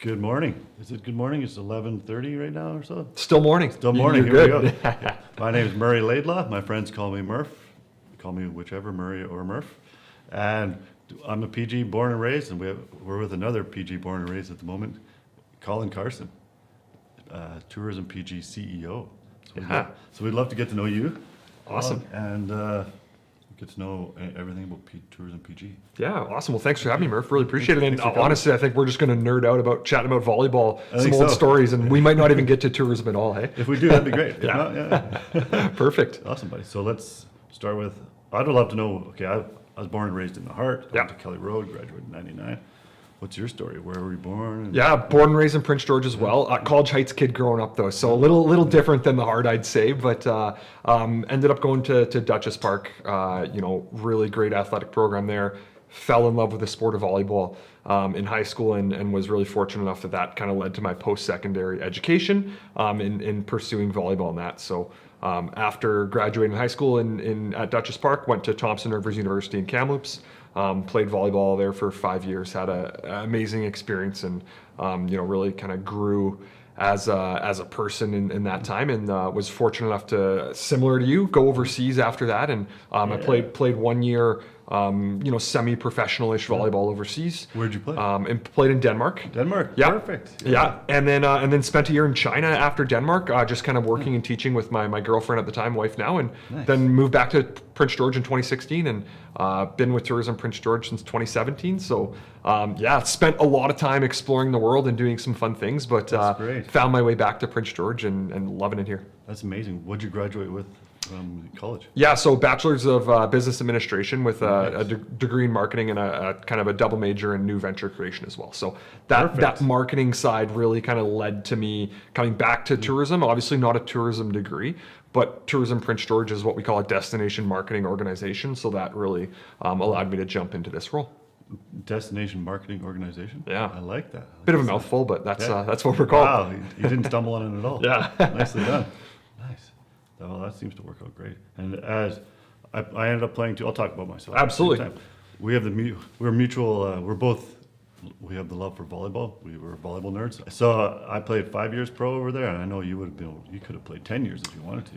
Good morning. Is it good morning? It's 11:30 right now or so? Still morning. Still morning. You're Here good. we go. My name is Murray Laidlaw. My friends call me Murph. Call me whichever, Murray or Murph. And I'm a PG born and raised, and we're with another PG born and raised at the moment, Colin Carson, Tourism PG CEO. So we'd love to get to know you. Awesome. And get to know everything about Tourism PG. Yeah, awesome. Well, thanks for having me, Murph. Really appreciate it. And Thanks for coming. honestly, I think we're just going to nerd out about chatting about volleyball, I some think old so. stories, and we might not even get to tourism at all, hey? If we do, that'd be great. If Yeah. not, yeah. Perfect. Awesome, buddy. So let's start with, I'd love to know, okay, I was born and raised in the heart. I Yeah. went to Kelly Road, graduated in 99. What's your story? Where were you born? Yeah, born and raised in Prince George as well. College Heights kid growing up though, so a little different than the heart, I'd say. But ended up going to Duchess Park. Really great athletic program there. Fell in love with the sport of volleyball in high school, and was really fortunate enough that kind of led to my post-secondary education in pursuing volleyball and that. So after graduating high school at Duchess Park, went to Thompson Rivers University in Kamloops. Played volleyball there for 5 years, had an amazing experience, and really kind of grew as a person in that time, and was fortunate enough to, similar to you, go overseas after that. And I played 1 year, semi-professional-ish volleyball overseas. Where'd you play? And played in Denmark. Denmark. Yeah. Perfect. Yeah, and then spent a year in China after Denmark, just kind of working and teaching with my girlfriend at the time, wife now, and Nice. then moved back to Prince George in 2016, and been with Tourism Prince George since 2017. So spent a lot of time exploring the world and doing some fun things, but That's great. found my way back to Prince George and loving it here. That's amazing. What'd you graduate with from college? Yeah, so bachelor's of business administration with a Nice. degree in marketing and a kind of a double major in new venture creation as well. So that Perfect. marketing side really kind of led to me coming back to tourism. Obviously not a tourism degree, but Tourism Prince George is what we call a destination marketing organization. So that really allowed me to jump into this role. Destination marketing organization? Yeah. I like that. Bit of a mouthful, but that's Yeah. that's what we're called. Wow, you didn't stumble on it at all. Yeah. Nicely done. Nice. Well, that seems to work out great. And as I ended up playing too, I'll talk about myself. Absolutely. at the same time. We have we're mutual, we have the love for volleyball. We were volleyball nerds. So I played 5 years pro over there, and I know you could have played 10 years if you wanted to.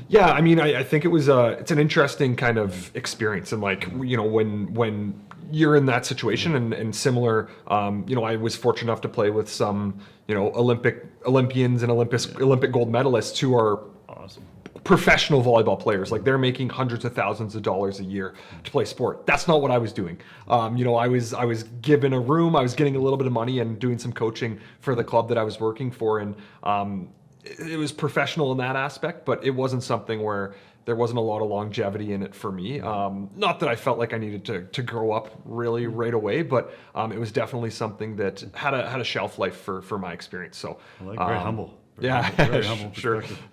Yeah, I mean, I think it's an interesting kind of experience, and when you're in that situation and similar, I was fortunate enough to play with some Olympians and Olympic gold medalists who are Awesome. professional volleyball players. Like, they're making hundreds of thousands of dollars a year to play sport. That's not what I was doing. I was given a room, I was getting a little bit of money and doing some coaching for the club that I was working for, and it was professional in that aspect, but it wasn't something where there wasn't a lot of longevity in it for me. Not that I felt like I needed to grow up really right away, but it was definitely something that had a shelf life for my experience. So I like very humble. Very humble sure. perspective.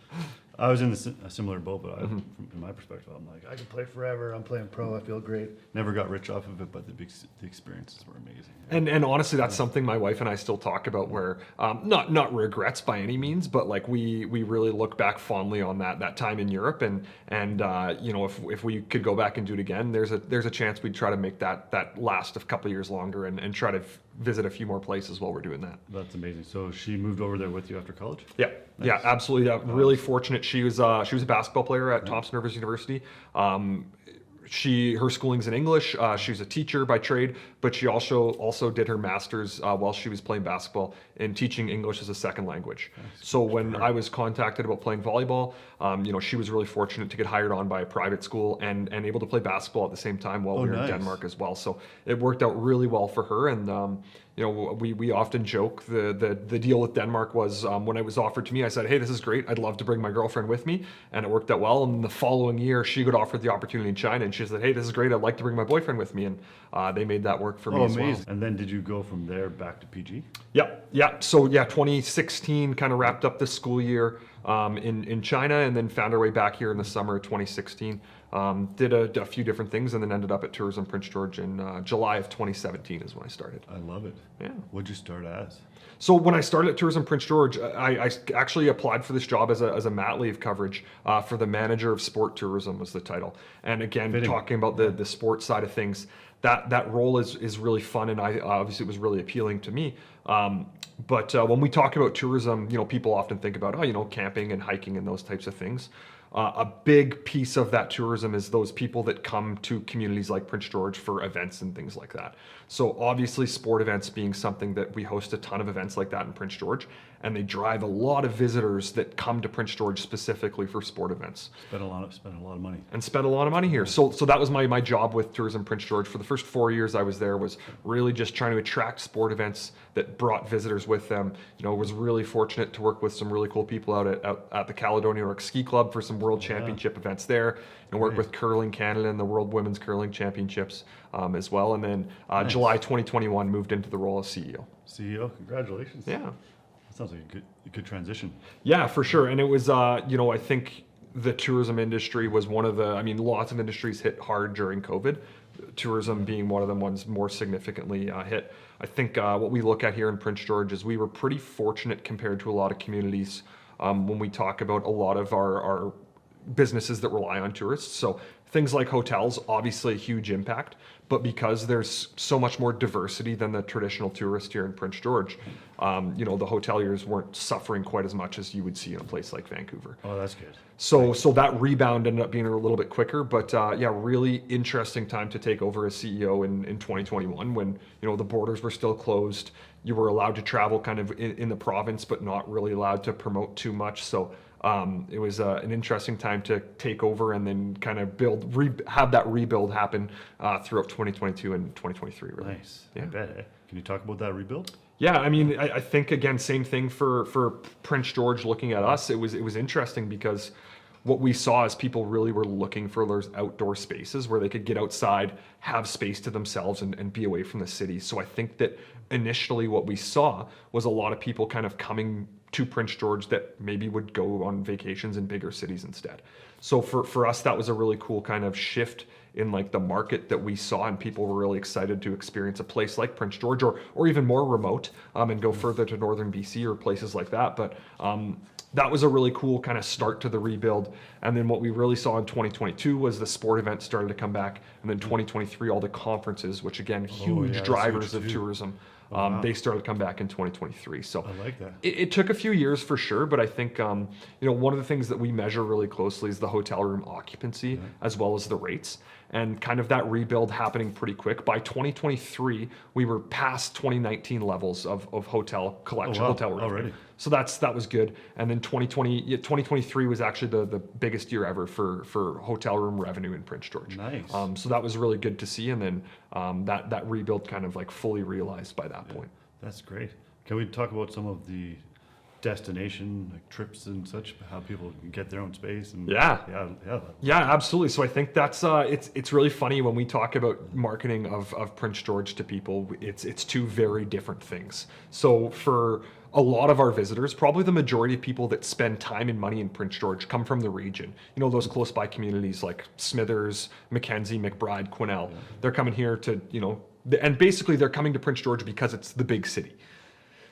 I was in a similar boat, but from my perspective, I'm like, I can play forever. I'm playing pro. I feel great. Never got rich off of it, but the experiences were amazing. And honestly, that's something my wife and I still talk about, where not regrets by any means, but like we really look back fondly on that time in Europe, and if we could go back and do it again, there's a chance we'd try to make that last a couple of years longer and try to visit a few more places while we're doing that. That's amazing. So she moved over there with you after college? Yeah, yeah, absolutely. Really fortunate. She was a basketball player at Thompson Rivers University. Her schooling's in English. She's a teacher by trade, but she also did her master's while she was playing basketball in teaching English as a second language. So when I was contacted about playing volleyball, she was really fortunate to get hired on by a private school and able to play basketball at the same time while we were in Denmark as well. So it worked out really well for her, and we often joke the deal with Denmark was, when it was offered to me, I said, hey, this is great. I'd love to bring my girlfriend with me, and it worked out well. And the following year, she got offered the opportunity in China, and she said, hey, this is great. I'd like to bring my boyfriend with me, and they made that work for me as well. And then did you go from there back to PG? Yeah. So 2016 kind of wrapped up this school year in China, and then found our way back here in the summer of 2016. Did a few different things, and then ended up at Tourism Prince George in July of 2017 is when I started. I love it. Yeah. What'd you start as? So when I started at Tourism Prince George, I actually applied for this job as a mat leave coverage for the manager of sport tourism was the title. And again, talking about the sports side of things, that role is really fun, and I obviously it was really appealing to me. But when we talk about tourism, people often think about, camping and hiking and those types of things. A big piece of that tourism is those people that come to communities like Prince George for events and things like that. So obviously sport events being something that we host a ton of events like that in Prince George, and they drive a lot of visitors that come to Prince George specifically for sport events. Spend a lot of money. And spend a lot of money here. So that was my job with Tourism Prince George. For the first 4 years I was there was really just trying to attract sport events that brought visitors with them. Was really fortunate to work with some really cool people out at the Caledonia Orc Ski Club for some World Championship events there, and worked with Curling Canada and the World Women's Curling Championships as well. And then July 2021 moved into the role of CEO. CEO, congratulations. Yeah. That sounds like a good transition. Yeah, for sure. And it was, I think the tourism industry was one of lots of industries hit hard during COVID. Tourism being one of them ones more significantly hit. I think what we look at here in Prince George is we were pretty fortunate compared to a lot of communities when we talk about a lot of our businesses that rely on tourists. So things like hotels, obviously a huge impact, but because there's so much more diversity than the traditional tourist here in Prince George, the hoteliers weren't suffering quite as much as you would see in a place like Vancouver. Oh, that's good. So that rebound ended up being a little bit quicker, but really interesting time to take over as CEO in 2021 when, the borders were still closed. You were allowed to travel kind of in the province, but not really allowed to promote too much. So it was an interesting time to take over and then kind of have that rebuild happen throughout 2022 and 2023. Really. Nice. Yeah. I bet. Eh? Can you talk about that rebuild? Yeah, I think again, same thing for Prince George. Looking at us, it was interesting because what we saw is people really were looking for those outdoor spaces where they could get outside, have space to themselves, and be away from the city. So I think that initially what we saw was a lot of people kind of coming to Prince George that maybe would go on vacations in bigger cities instead. So for us, that was a really cool kind of shift in like the market that we saw, and people were really excited to experience a place like Prince George or even more remote and go further to northern BC or places like that. But that was a really cool kind of start to the rebuild. And then what we really saw in 2022 was the sport events started to come back, and then 2023 all the conferences, which again huge drivers of tourism. They started to come back in 2023. So I like that. It took a few years for sure, but I think one of the things that we measure really closely is the hotel room occupancy as well as the rates, and kind of that rebuild happening pretty quick. By 2023, we were past 2019 levels of hotel collection, hotel room already. So that was good. And then 2023 was actually the biggest year ever for hotel room revenue in Prince George. Nice. So that was really good to see. And then that rebuild kind of like fully realized by that point. That's great. Can we talk about some of the destination like trips and such, how people can get their own space? And Yeah, absolutely. So I think that's it's really funny when we talk about marketing of Prince George to people. It's two very different things. So for a lot of our visitors, probably the majority of people that spend time and money in Prince George come from the region. Those close by communities like Smithers, Mackenzie, McBride, Quesnel. They're coming here to, and basically they're coming to Prince George because it's the big city.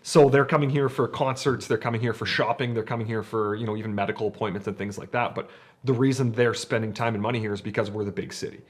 So they're coming here for concerts, they're coming here for shopping, they're coming here for, even medical appointments and things like that. But the reason they're spending time and money here is because we're the big city.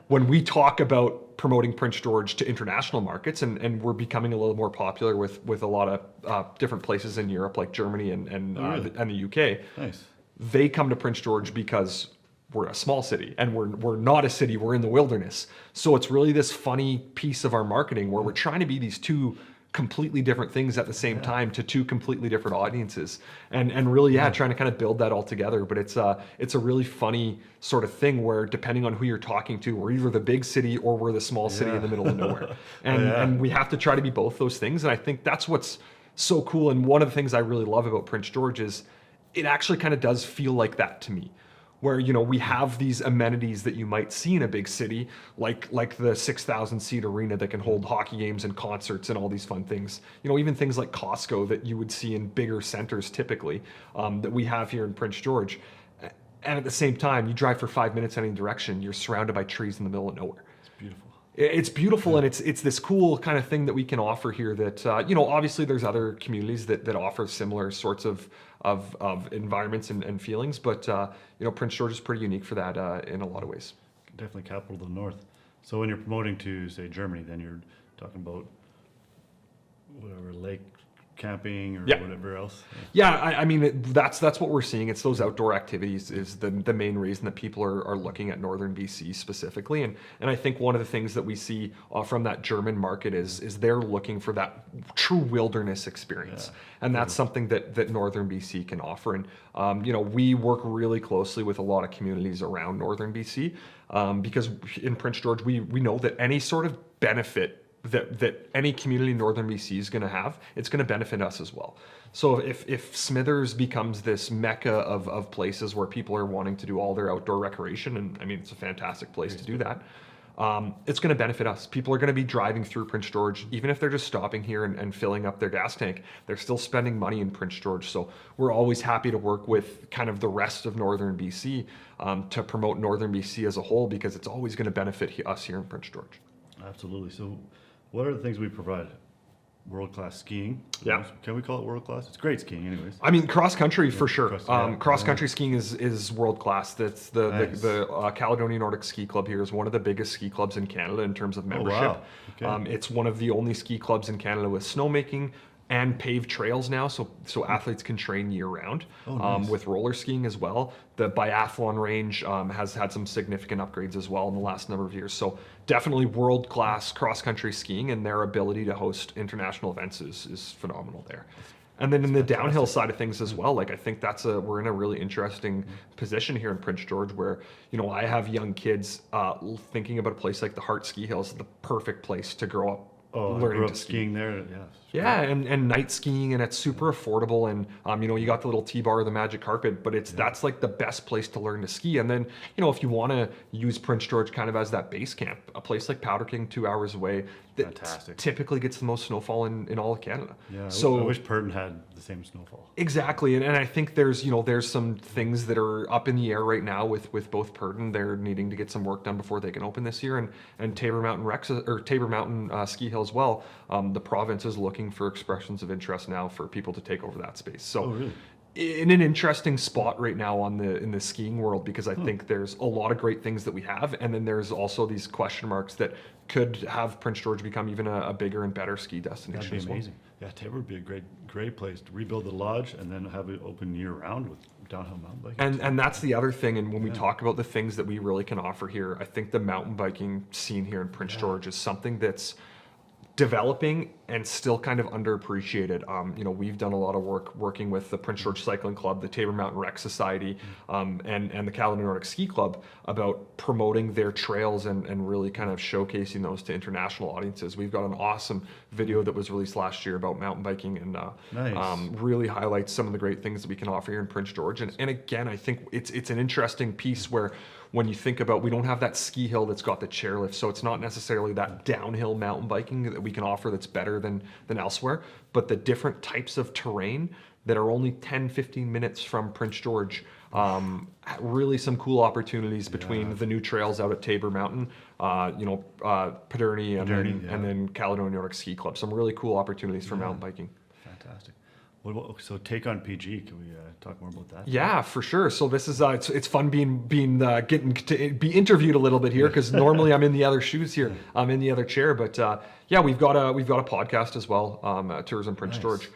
When we talk about promoting Prince George to international markets, and we're becoming a little more popular with a lot of different places in Europe, like Germany and the UK, nice. They come to Prince George because we're a small city, and we're not a city, we're in the wilderness. So it's really this funny piece of our marketing where we're trying to be these two completely different things at the same time to two completely different audiences, and really trying to kind of build that all together. But it's a really funny sort of thing where depending on who you're talking to, we're either the big city or we're the small city in the middle of nowhere, and we have to try to be both those things. And I think that's what's so cool, and one of the things I really love about Prince George is it actually kind of does feel like that to me, where we have these amenities that you might see in a big city, like the 6,000 seat arena that can hold hockey games and concerts and all these fun things. Even things like Costco that you would see in bigger centers typically, that we have here in Prince George. And at the same time, you drive for 5 minutes any direction, you're surrounded by trees in the middle of nowhere. It's beautiful. It's beautiful, and it's this cool kind of thing that we can offer here that, obviously there's other communities that offer similar sorts of environments and feelings, but Prince George is pretty unique for that in a lot of ways. Definitely capital of the north. So when you're promoting to, say, Germany, then you're talking about whatever, lake camping or Yeah. whatever else. Yeah, I mean that's what we're seeing. It's those outdoor activities is the main reason that people are looking at northern BC specifically, and I think one of the things that we see from that German market is they're looking for that true wilderness experience, and that's something that northern BC can offer. And we work really closely with a lot of communities around northern BC because in Prince George we know that any sort of benefit that any community in northern BC is going to have, it's going to benefit us as well. So if Smithers becomes this mecca of places where people are wanting to do all their outdoor recreation, and I mean it's a fantastic place to do that, it's going to benefit us. People are going to be driving through Prince George, even if they're just stopping here and filling up their gas tank, they're still spending money in Prince George. So we're always happy to work with kind of the rest of northern BC to promote northern BC as a whole, because it's always going to benefit us here in Prince George. Absolutely. So what are the things we provide? World-class skiing. Yeah. Can we call it world-class? It's great skiing anyways. I mean, cross country for sure. cross- Country skiing is world class. That's Nice. the Caledonia Nordic Ski Club here is one of the biggest ski clubs in Canada in terms of membership. wow. Okay. It's one of the only ski clubs in Canada with snowmaking and paved trails now, so athletes can train year round. Nice. With roller skiing as well. The biathlon range has had some significant upgrades as well in the last number of years. So definitely world class cross country skiing, and their ability to host international events is phenomenal there. And then in the downhill side of things as well, like I think we're in a really interesting position here in Prince George where, I have young kids thinking about a place like the Hart Ski Hills, the perfect place to grow up. I Learning grew to up ski. skiing there. Yeah. Yeah, and night skiing, and it's super affordable, and you got the little T-bar or the magic carpet, but that's like the best place to learn to ski. And then if you want to use Prince George kind of as that base camp, a place like Powder King 2 hours away that Fantastic. typically gets the most snowfall in all of Canada. Yeah. So I wish Purton had the same snowfall. exactly, and I think there's some things that are up in the air right now with both Purton. They're needing to get some work done before they can open this year, and Tabor Mountain Ski Hill as well. The province is looking for expressions of interest now for people to take over that space. So Oh, really? in an interesting spot right now in the skiing world, because I think there's a lot of great things that we have, and then there's also these question marks that could have Prince George become even a bigger and better ski destination. That'd be as well. amazing. Yeah, Tabor would be a great place to rebuild the lodge and then have it open year round with downhill mountain biking. And that's the other thing. And when we talk about the things that we really can offer here, I think the mountain biking scene here in Prince George is something that's developing and still kind of underappreciated. We've done a lot of work working with the Prince George Cycling Club, the Tabor Mountain Rec Society, and the Caledonia Nordic Ski Club about promoting their trails and really kind of showcasing those to international audiences. We've got an awesome video that was released last year about mountain biking, and Nice. really highlights some of the great things that we can offer here in Prince George. And again, I think it's an interesting piece where when you think about, we don't have that ski hill that's got the chairlift, so it's not necessarily that downhill mountain biking that we can offer that's better than elsewhere, but the different types of terrain that are only 10-15 minutes from Prince George. Really some cool opportunities between the new trails out at Tabor Mountain, Paderni, and then Caledonia Nordic Ski Club. Some really cool opportunities for mountain biking. Fantastic. So take on PG. Can we talk more about that? Yeah, for sure. So this is it's fun getting to be interviewed a little bit here, because normally I'm in the other shoes here. I'm in the other chair, but we've got a podcast as well, Tourism Prince Nice. George.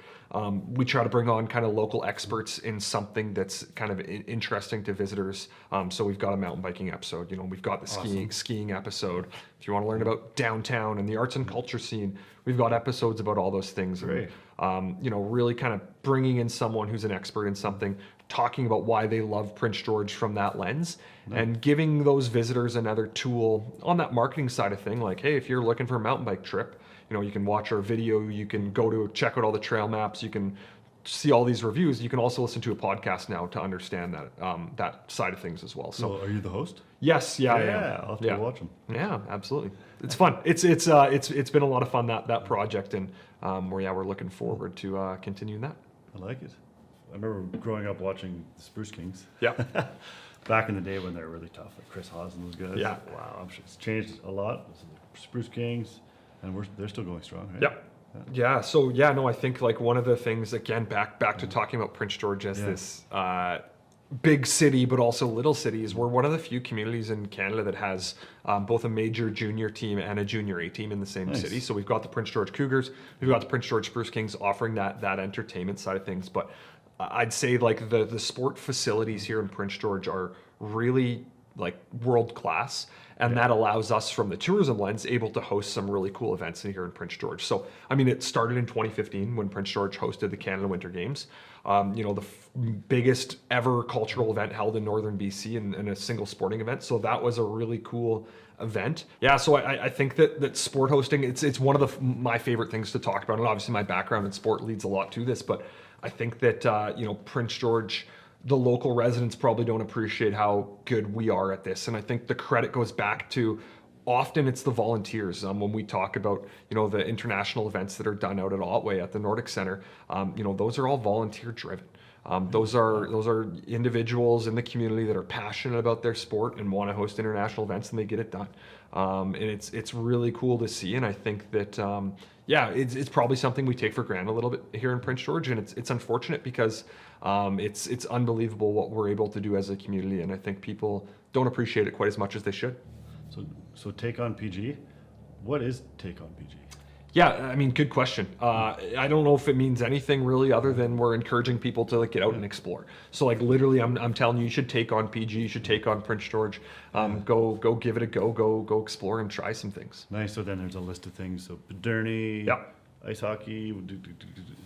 We try to bring on kind of local experts in something that's kind of interesting to visitors. So we've got a mountain biking episode. We've got the skiing episode. If you want to learn about downtown and the arts and culture scene, we've got episodes about all those things. Great. And, really kind of bringing in someone who's an expert in something, talking about why they love Prince George from that lens, and giving those visitors another tool on that marketing side of thing. Like, hey, if you're looking for a mountain bike trip, you can watch our video, you can go to check out all the trail maps, you can see all these reviews. You can also listen to a podcast now to understand that side of things as well. So, are you the host? yes, I am. I'll have to go watch them. Yeah, absolutely. It's fun. It's been a lot of fun that project, and we're looking forward to continuing that. I like it. I remember growing up watching the Spruce Kings. Yeah. Back in the day when they were really tough, like Chris Haas and those guys. Yeah. Wow, I'm sure it's changed a lot. So the Spruce Kings, and they're still going strong, right? Yep. Yeah. So I think like one of the things, again, back to talking about Prince George as this big city, but also little cities. We're one of the few communities in Canada that has both a major junior team and a junior A team in the same Nice. city. So we've got the Prince George Cougars, we've got the Prince George Spruce Kings offering that entertainment side of things. But I'd say like the sport facilities here in Prince George are really like world class. And that allows us from the tourism lens able to host some really cool events here in Prince George. So, I mean, it started in 2015 when Prince George hosted the Canada Winter Games. The biggest ever cultural event held in northern BC in a single sporting event. So that was a really cool event. Yeah, so I think that sport hosting, it's one of my favorite things to talk about. And obviously my background in sport leads a lot to this, but I think that, Prince George, the local residents probably don't appreciate how good we are at this. And I think the credit goes back to often it's the volunteers. When we talk about, the international events that are done out at Otway at the Nordic Center, those are all volunteer driven. Those are individuals in the community that are passionate about their sport and want to host international events, and they get it done. And it's really cool to see. And I think that, it's probably something we take for granted a little bit here in Prince George. And it's unfortunate because it's unbelievable what we're able to do as a community. And I think people don't appreciate it quite as much as they should. So take on PG. What is take on PG? Yeah, I mean, good question. I don't know if it means anything really other than we're encouraging people to like get out and explore. So like literally, I'm telling you should take on PG, you should take on Prince George. Go give it a go explore and try some things. Nice. So then there's a list of things. So Badurny, Yeah. ice hockey.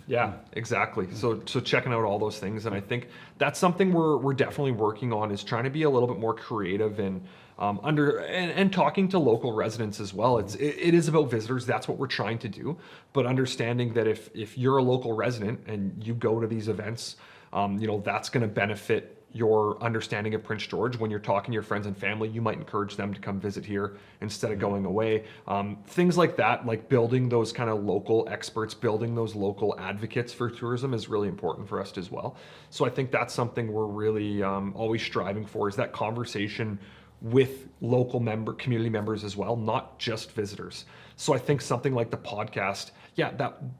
Yeah, exactly. So checking out all those things, and I think that's something we're definitely working on, is trying to be a little bit more creative and and talking to local residents as well. It is about visitors. That's what we're trying to do. But understanding that if you're a local resident and you go to these events, that's going to benefit your understanding of Prince George. When you're talking to your friends and family, you might encourage them to come visit here instead of going away. Things like that, like building those kind of local experts, building those local advocates for tourism is really important for us as well. So I think that's something we're really always striving for, is that conversation with local community members as well, not just visitors. So I think something like the podcast,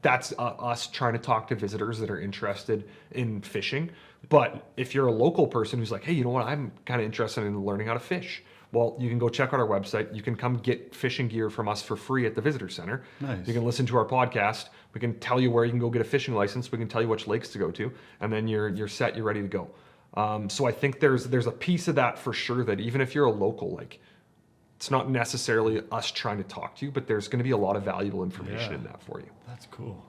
that's us trying to talk to visitors that are interested in fishing. But if you're a local person who's like, hey, you know what, I'm kind of interested in learning how to fish. Well, you can go check out our website. You can come get fishing gear from us for free at the visitor center. Nice. You can listen to our podcast. We can tell you where you can go get a fishing license. We can tell you which lakes to go to, and then you're set, you're ready to go. So I think there's a piece of that for sure, that even if you're a local, like, it's not necessarily us trying to talk to you, but there's going to be a lot of valuable information in that for you. That's cool.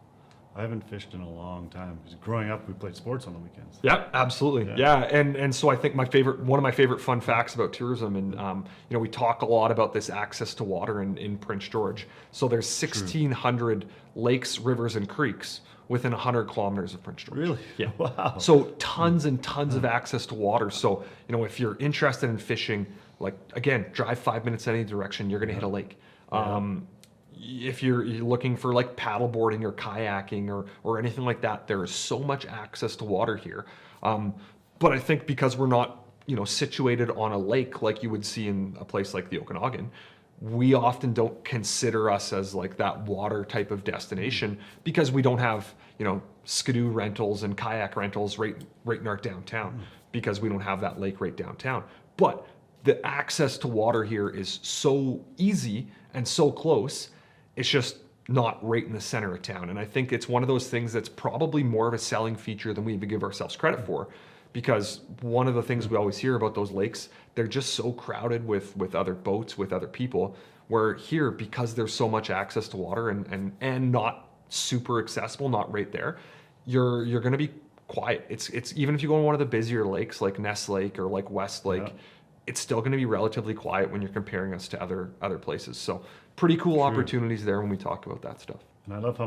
I haven't fished in a long time, because growing up we played sports on the weekends. Yeah, absolutely. Yeah, and so I think one of my favorite fun facts about tourism, and we talk a lot about this access to water in Prince George. So there's 1,600 lakes, rivers, and creeks within 100 kilometers of Prince George. Really? Yeah. Wow. So tons and tons of access to water. So, if you're interested in fishing, like, again, drive 5 minutes in any direction, you're going to hit a lake. If you're looking for like paddle boarding or kayaking or anything like that, there is so much access to water here. But I think because we're not, situated on a lake like you would see in a place like the Okanagan, we often don't consider us as like that water type of destination, because we don't have, skidoo rentals and kayak rentals right in our downtown, because we don't have that lake right downtown. But the access to water here is so easy and so close. It's just not right in the center of town. And I think it's one of those things that's probably more of a selling feature than we even give ourselves credit for, because one of the things we always hear about those lakes, they're just so crowded with other boats, with other people, where here, because there's so much access to water and not super accessible, not right there, you're going to be quiet. It's even if you go on one of the busier lakes like Ness Lake or like West Lake, it's still going to be relatively quiet when you're comparing us to other places. So pretty cool opportunities there when we talk about that stuff. And I love how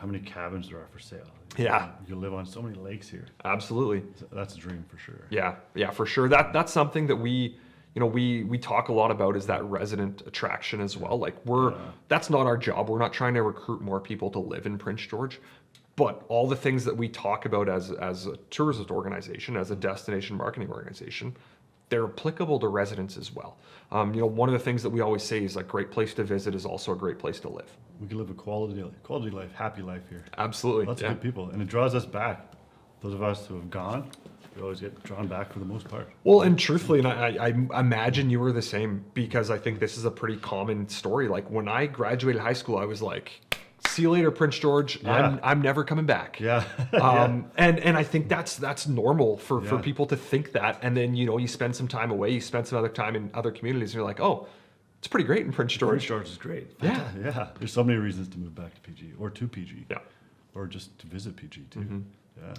many cabins there are for sale. Yeah. You live on so many lakes here. Absolutely. That's a dream for sure. Yeah, for sure. That's something that we talk a lot about, is that resident attraction as well. Like that's not our job. We're not trying to recruit more people to live in Prince George, but all the things that we talk about as a tourist organization, as a destination marketing organization, they're applicable to residents as well. One of the things that we always say is, like, great place to visit is also a great place to live. We can live a quality life, happy life here. Absolutely. Lots of good people, and it draws us back. Those of us who have gone, we always get drawn back for the most part. Well, and truthfully, and I imagine you were the same, because I think this is a pretty common story. Like when I graduated high school, I was like, see you later, Prince George. Yeah. I'm never coming back. Yeah. And I think that's normal for Yeah. people to think that. And then, you spend some time away, you spend some other time in other communities, and you're like, oh, it's pretty great in Prince Prince George. George is great. Yeah. Yeah. There's so many reasons to move back to PG or to PG. Yeah. Or just to visit PG too. Yeah.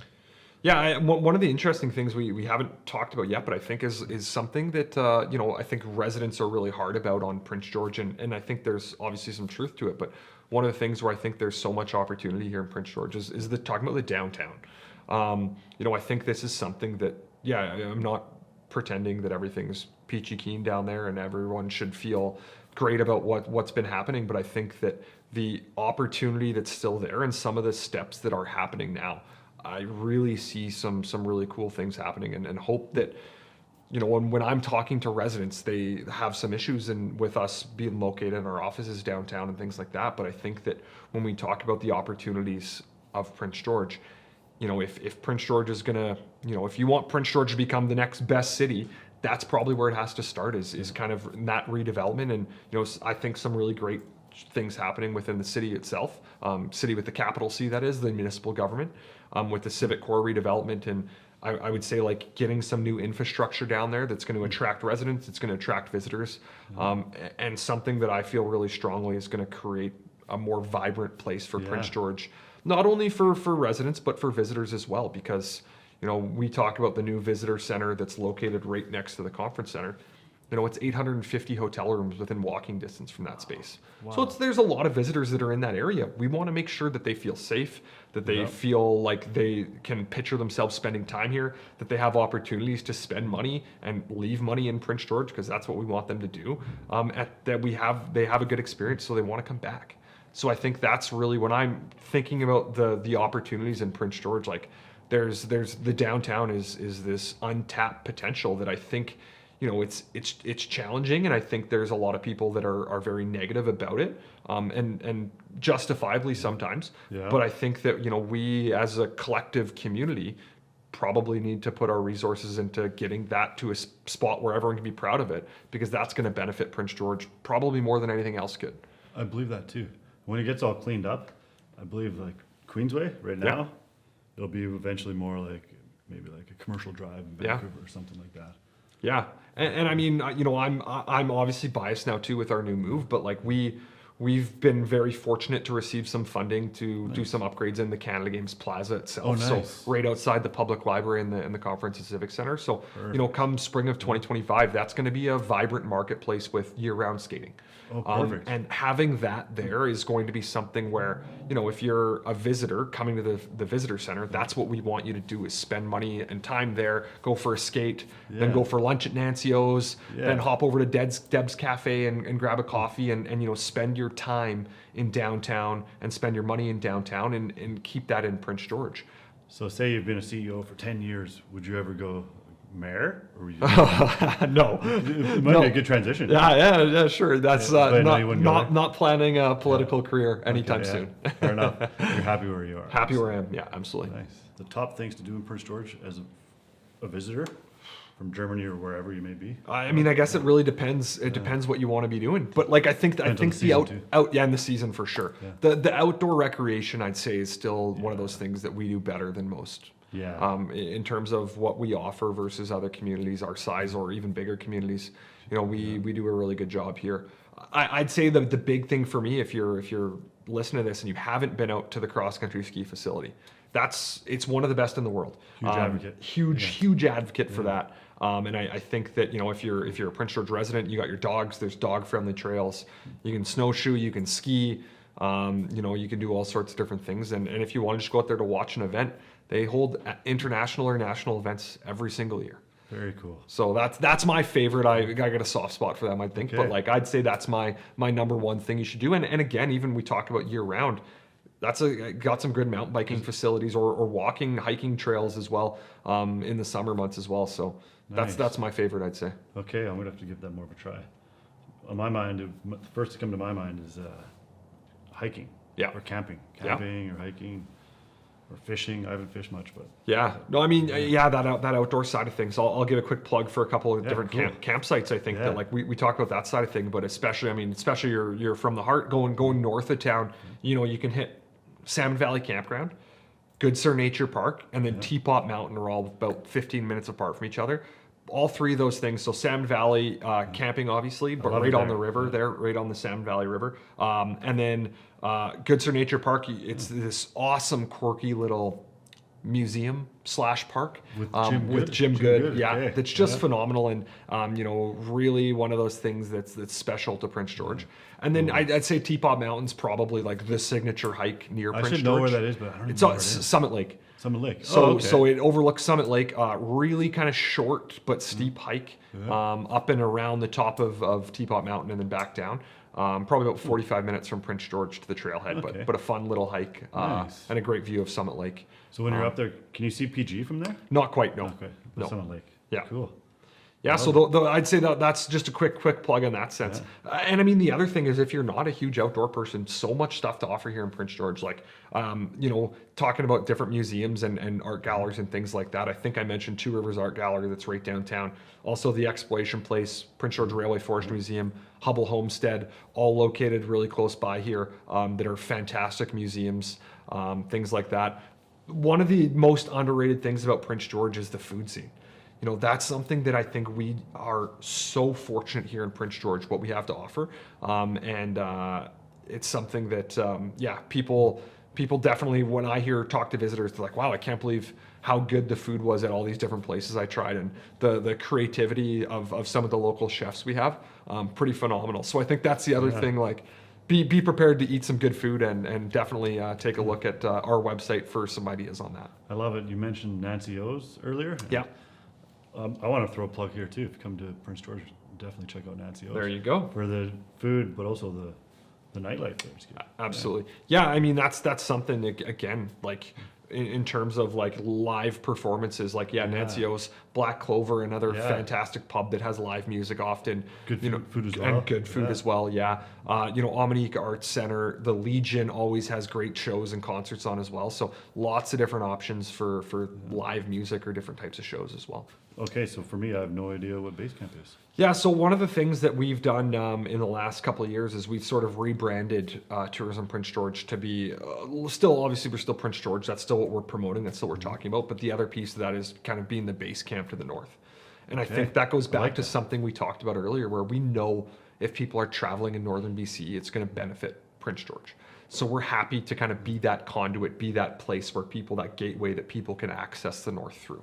Yeah, one of the interesting things we haven't talked about yet, but I think is something that I think residents are really hard about on Prince George, and I think there's obviously some truth to it. But one of the things where I think there's so much opportunity here in Prince George is talking about the downtown. I think this is something that, I'm not pretending that everything's peachy keen down there and everyone should feel great about what's been happening, but I think that the opportunity that's still there and some of the steps that are happening now, I really see some really cool things happening, and hope that, when I'm talking to residents, they have some issues with us being located in our offices downtown and things like that. But I think that when we talk about the opportunities of Prince George, if Prince George is gonna, if you want Prince George to become the next best city, that's probably where it has to start, is kind of that redevelopment. And, I think some really great things happening within the city itself, city with the capital C, that is, the municipal government, with the civic core redevelopment. And I would say, like, getting some new infrastructure down there that's going to attract residents, it's going to attract visitors, and something that I feel really strongly is going to create a more vibrant place for Prince George, not only for residents, but for visitors as well. Because, we talk about the new visitor center that's located right next to the conference center. It's 850 hotel rooms within walking distance from that space. Wow. So there's a lot of visitors that are in that area. We want to make sure that they feel safe, that they feel like they can picture themselves spending time here, that they have opportunities to spend money and leave money in Prince George, because that's what we want them to do. That they have a good experience, so they want to come back. So I think that's really, when I'm thinking about the opportunities in Prince George, like there's the downtown is this untapped potential that I think, it's challenging, and I think there's a lot of people that are very negative about it, and justifiably sometimes. Yeah. But I think that, we as a collective community probably need to put our resources into getting that to a spot where everyone can be proud of it, because that's going to benefit Prince George probably more than anything else could. I believe that too. When it gets all cleaned up, I believe like Queensway right now, it'll be eventually more like maybe like a commercial drive in Vancouver or something like that. Yeah, and I mean, I'm obviously biased now too with our new move, but like we've been very fortunate to receive some funding to do some upgrades in the Canada Games Plaza itself. Oh, nice. So right outside the public library in the Conference and Civic Center. So come spring of 2025, that's going to be a vibrant marketplace with year-round skating. Oh, perfect. And having that there is going to be something where, if you're a visitor coming to the visitor center, that's what we want you to do, is spend money and time there, go for a skate, then go for lunch at Nancy O's, then hop over to Deb's Cafe and grab a coffee and spend your time in downtown and spend your money in downtown and keep that in Prince George. So say you've been a CEO for 10 years, would you ever go mayor? Or would you No. It might be a good transition. Yeah, sure. That's but no, you wouldn't go there? not planning a political career anytime Okay, soon. Fair enough. You're happy where you are. Happy where I am. Yeah, absolutely. Nice. The top things to do in Prince George as a visitor from Germany or wherever you may be? I mean, I guess it really depends. It depends what you want to be doing. But like, I think Depends on the the season, out in the season for sure. Yeah. The outdoor recreation, I'd say, is still one of those things that we do better than most. Yeah. In terms of what we offer versus other communities our size or even bigger communities, we do a really good job here. I'd say the big thing for me, if you're listening to this and you haven't been out to the cross country ski facility, it's one of the best in the world. Huge advocate. Huge advocate for that. And I think that, if you're a Prince George resident, you got your dogs, there's dog friendly trails, you can snowshoe, you can ski, you can do all sorts of different things. And if you want to just go out there to watch an event, they hold international or national events every single year. Very cool. So that's my favorite. I got a soft spot for them, I think. Okay. But like, I'd say that's my number one thing you should do. And again, even we talk about year round, got some good mountain biking facilities or walking, hiking trails as well, in the summer months as well. So Nice. that's my favorite, I'd say. Okay, I'm gonna have to give that more of a try. On my mind, the first to come to my mind is hiking. Yeah. Or camping. Yeah. Camping or hiking. or fishing. I haven't fished much, but Yeah. No, I mean, yeah, that outdoor side of things. I'll give a quick plug for a couple of different cool. campsites. I think Yeah. that like we talk about that side of thing, but especially you're from the heart going north of town. You know, you can hit Salmon Valley Campground, Good Sir Nature Park, and then Teapot Mountain are all about 15 minutes apart from each other. All three of those things. So Salmon Valley camping, obviously, but love right it on the there. river there, right on the Salmon Valley River. And then Good Sir Nature Park. It's this awesome, quirky little museum / park With Jim with Good? Jim Jim Good. Good, Yeah, okay. that's just Yeah. phenomenal, and you know, really one of those things that's special to Prince George. And then I'd say Teapot Mountain's probably like the signature hike near I Prince should George. know where that is, but I don't It's even know on where it is. Summit Lake. Summit Lake. So, Oh, okay. so it overlooks Summit Lake. Really kind of short but steep hike up and around the top of Teapot Mountain and then back down. Probably about 45 minutes from Prince George to the trailhead, Okay. but a fun little hike Nice. and a great view of Summit Lake. So when you're up there, can you see PG from there? Not quite, no. Okay. No. Summit Lake. Yeah. Cool. Yeah, so I'd say that's just a quick plug in that sense. And I mean, the other thing is, if you're not a huge outdoor person, so much stuff to offer here in Prince George. Like, you know, talking about different museums and art galleries and things like that. I think I mentioned Two Rivers Art Gallery that's right downtown. Also, the Exploration Place, Prince George Railway Forest Museum, Hubble Homestead, all located really close by here, that are fantastic museums, things like that. One of the most underrated things about Prince George is the food scene. You know, that's something that I think we are so fortunate here in Prince George, what we have to offer. And it's something that, people definitely, when I talk to visitors, they're like, wow, I can't believe how good the food was at all these different places I tried. And the creativity of some of the local chefs we have, pretty phenomenal. So I think that's the other thing, like, be prepared to eat some good food and definitely take a look at our website for some ideas on that. I love it. You mentioned Nancy O's earlier. Yeah. I want to throw a plug here too. If you come to Prince George, definitely check out Nancy O's. There you go. For the food, but also the nightlife there. It's good. Absolutely. Yeah, I mean, that's something, again, like in terms of like live performances, like Nancy O's, Black Clover, another fantastic pub that has live music often. Good food as well. And good food as well, yeah. You know, Omnique Arts Center, the Legion always has great shows and concerts on as well. So lots of different options for live music or different types of shows as well. Okay, so for me, I have no idea what base camp is. Yeah, so one of the things that we've done in the last couple of years is we've sort of rebranded Tourism Prince George to be still, obviously, we're still Prince George. That's still what we're promoting. That's still what we're talking about. But the other piece of that is kind of being the base camp to the north. And I think that goes back to something we talked about earlier, where we know if people are traveling in northern BC, it's going to benefit Prince George. So we're happy to kind of be that conduit, be that place where that gateway that people can access the north through.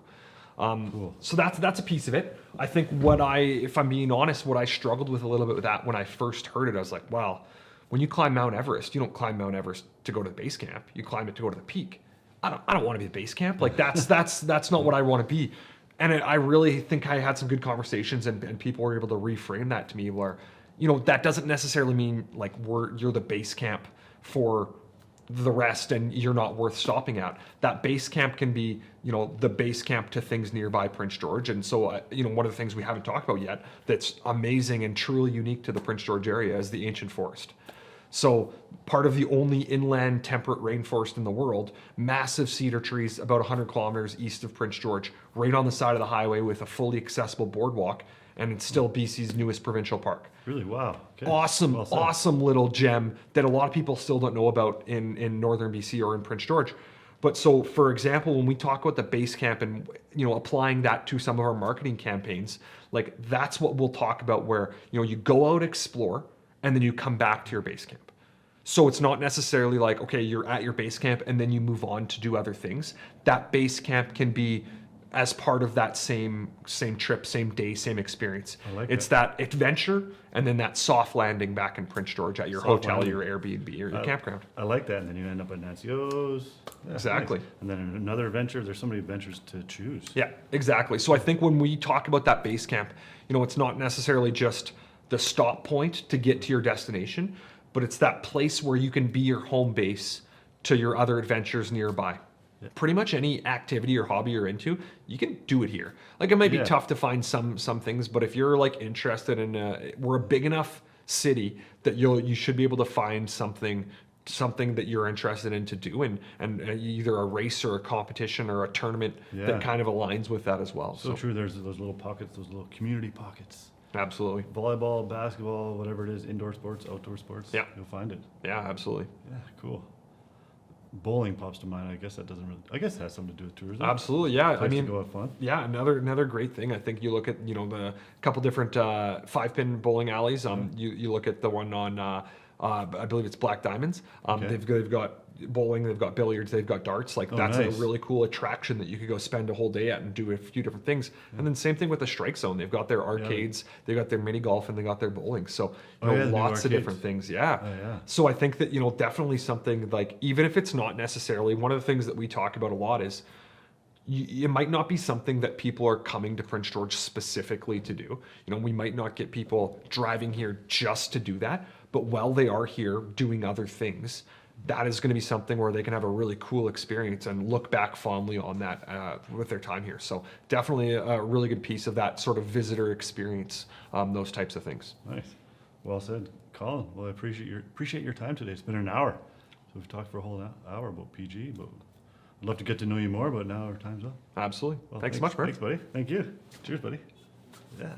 Cool. So that's a piece of it. I think if I'm being honest, what I struggled with a little bit with that when I first heard it, I was like, well, when you climb Mount Everest, you don't climb Mount Everest to go to the base camp. You climb it to go to the peak. I don't want to be the base camp. Like that's not what I want to be. And I really think I had some good conversations and people were able to reframe that to me where, you know, that doesn't necessarily mean like you're the base camp for the rest and you're not worth stopping at. That base camp can be, you know, the base camp to things nearby Prince George. And so, you know, one of the things we haven't talked about yet that's amazing and truly unique to the Prince George area is the ancient forest. So part of the only inland temperate rainforest in the world, massive cedar trees about 100 kilometers east of Prince George, right on the side of the highway with a fully accessible boardwalk, and it's still BC's newest provincial park. Really? Wow. Okay. Awesome, Well said. awesome little gem that a lot of people still don't know about in northern BC or in Prince George. But so, for example, when we talk about the base camp and, you know, applying that to some of our marketing campaigns, like that's what we'll talk about where, you know, you go out, explore, and then you come back to your base camp. So it's not necessarily like, okay, you're at your base camp and then you move on to do other things. That base camp can be as part of that same trip, same day, same experience. I like it's that adventure and then that soft landing back in Prince George at your Soft hotel, landing. your Airbnb, or your campground. I like that. And then you end up at Nancy O's. Yeah, Exactly. nice. And then another adventure. There's so many adventures to choose. Yeah, exactly. So I think when we talk about that base camp, you know, it's not necessarily just the stop point to get to your destination, but it's that place where you can be your home base to your other adventures nearby. Yeah. Pretty much any activity or hobby you're into, you can do it here. Like it might be tough to find some things, but if you're like interested in, we're a big enough city that you should be able to find something something that you're interested in to do, and either a race or a competition or a tournament Yeah. that kind of aligns with that as well. So true. There's those little pockets, those little community pockets. Absolutely. Volleyball, basketball, whatever it is, indoor sports, outdoor sports. Yeah. You'll find it. Yeah, absolutely. Yeah, cool. Bowling pops to mind. I guess that doesn't really. I guess it has something to do with tourism. Absolutely. Yeah. Place I mean, to go have fun. yeah, another great thing. I think you look at, the couple different 5-pin bowling alleys. You look at the one on I believe it's Black Diamonds. Okay. They've got bowling, they've got billiards, they've got darts. Like that's nice. a really cool attraction that you could go spend a whole day at and do a few different things. And then same thing with the Strike Zone. They've got their arcades, they've got their mini golf, and they got their bowling. So Oh, yeah, the new lots of arcades. different things. Yeah. Oh, yeah. So I think that definitely something like, even if it's not necessarily one of the things that we talk about a lot is, it might not be something that people are coming to Prince George specifically to do. We might not get people driving here just to do that, but while they are here doing other things, that is going to be something where they can have a really cool experience and look back fondly on that with their time here. So definitely a really good piece of that sort of visitor experience, those types of things. Nice. Well said, Colin. Well, I appreciate your time today. It's been an hour, so we've talked for a whole hour about PG. But I'd love to get to know you more, but now our time's up. Absolutely. Well, Thanks so much, Murph. Thanks, buddy. Thank you. Cheers, buddy. Yeah.